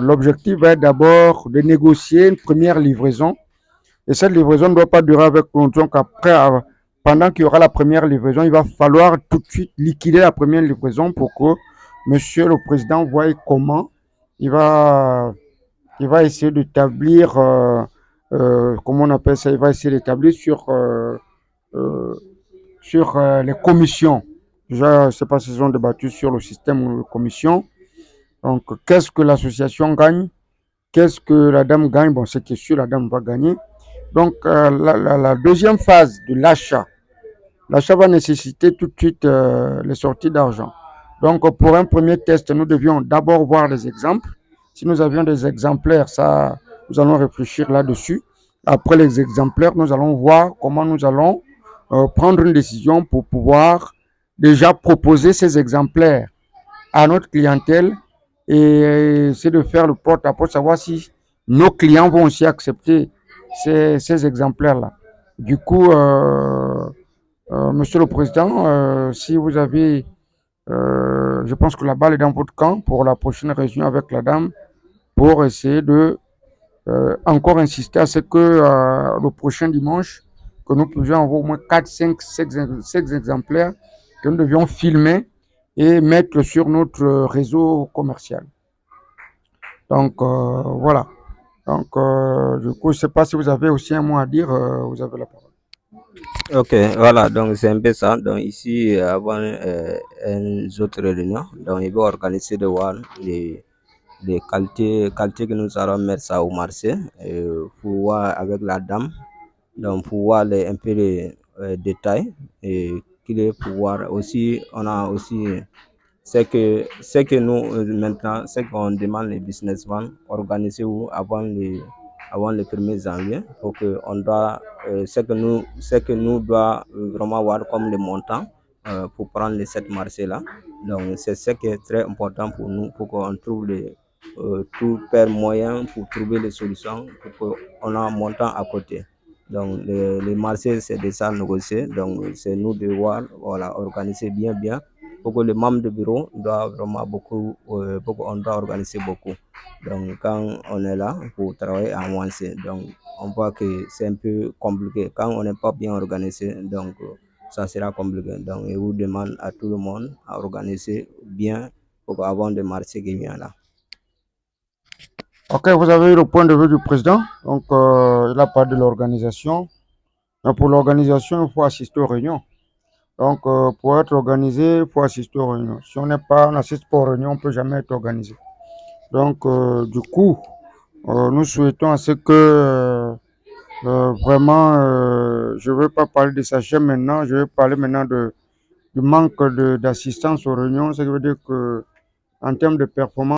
l'objectif va être d'abord de négocier une première livraison. Et cette livraison ne doit pas durer avec nous. Donc après, pendant qu'il y aura la première livraison, il va falloir tout de suite liquider la première livraison pour que Monsieur le Président voie comment il va, il va essayer d'établir, comment on appelle ça, il va essayer d'établir euh, sur les commissions. Déjà, je ne sais pas s'ils ont débattu sur le système de commission. Donc, qu'est-ce que l'association gagne? Qu'est-ce que la dame gagne? Bon, c'est sûr, la dame va gagner. Donc, la deuxième phase de l'achat, l'achat va nécessiter tout de suite les sorties d'argent. Donc, pour un premier test, nous devions d'abord voir des exemples. Si nous avions des exemplaires, ça, nous allons réfléchir là-dessus. Après les exemplaires, nous allons voir comment nous allons prendre une décision pour pouvoir déjà proposer ces exemplaires à notre clientèle et c'est de faire le porte-à-porte, savoir si nos clients vont aussi accepter ces exemplaires-là. Du coup, Monsieur le Président, si vous avez, je pense que la balle est dans votre camp pour la prochaine réunion avec la dame, pour essayer de encore insister à ce que le prochain dimanche, que nous puissions avoir au moins 4, 5, 6 exemplaires que nous devions filmer et mettre sur notre réseau commercial. Donc, voilà. Donc, du coup, je ne sais pas si vous avez aussi un mot à dire, vous avez la parole. Ok, voilà, donc c'est un peu ça. Donc ici, avant une autre réunion, donc il va organiser de voir les qualités que nous allons mettre ça au marché, pour voir avec la dame, donc pour voir un peu les détails, et qu'il est pour voir aussi, on a aussi c'est que nous maintenant, c'est qu'on demande les businessmen organiser où avant le 1er janvier pour que on doit c'est que nous doit vraiment voir comme le montant pour prendre les 7 marchés là. Donc c'est ce qui est très important pour nous pour qu'on trouve tout père moyen pour trouver les solutions pour qu'on a un montant à côté. Donc les marchés c'est déjà négocié, donc c'est nous de voir, voilà, organiser bien pour que le membre de bureau doit vraiment on doit organiser beaucoup. Donc quand on est là pour travailler à avancer, donc on voit que c'est un peu compliqué. Quand on n'est pas bien organisé, donc ça sera compliqué. Donc je vous demande à tout le monde à organiser bien pour avant de marcher qui vient là. Ok, vous avez eu le point de vue du président. Donc, il a parlé de l'organisation. Mais pour l'organisation, il faut assister aux réunions. Donc, pour être organisé, il faut assister aux réunions. Si on n'assiste pas aux réunions, on ne peut jamais être organisé. Donc, du coup, nous souhaitons à ce que vraiment, je ne veux pas parler de sachet maintenant, je vais parler maintenant du manque d'assistance aux réunions. Ce qui veut dire que, en termes de performance,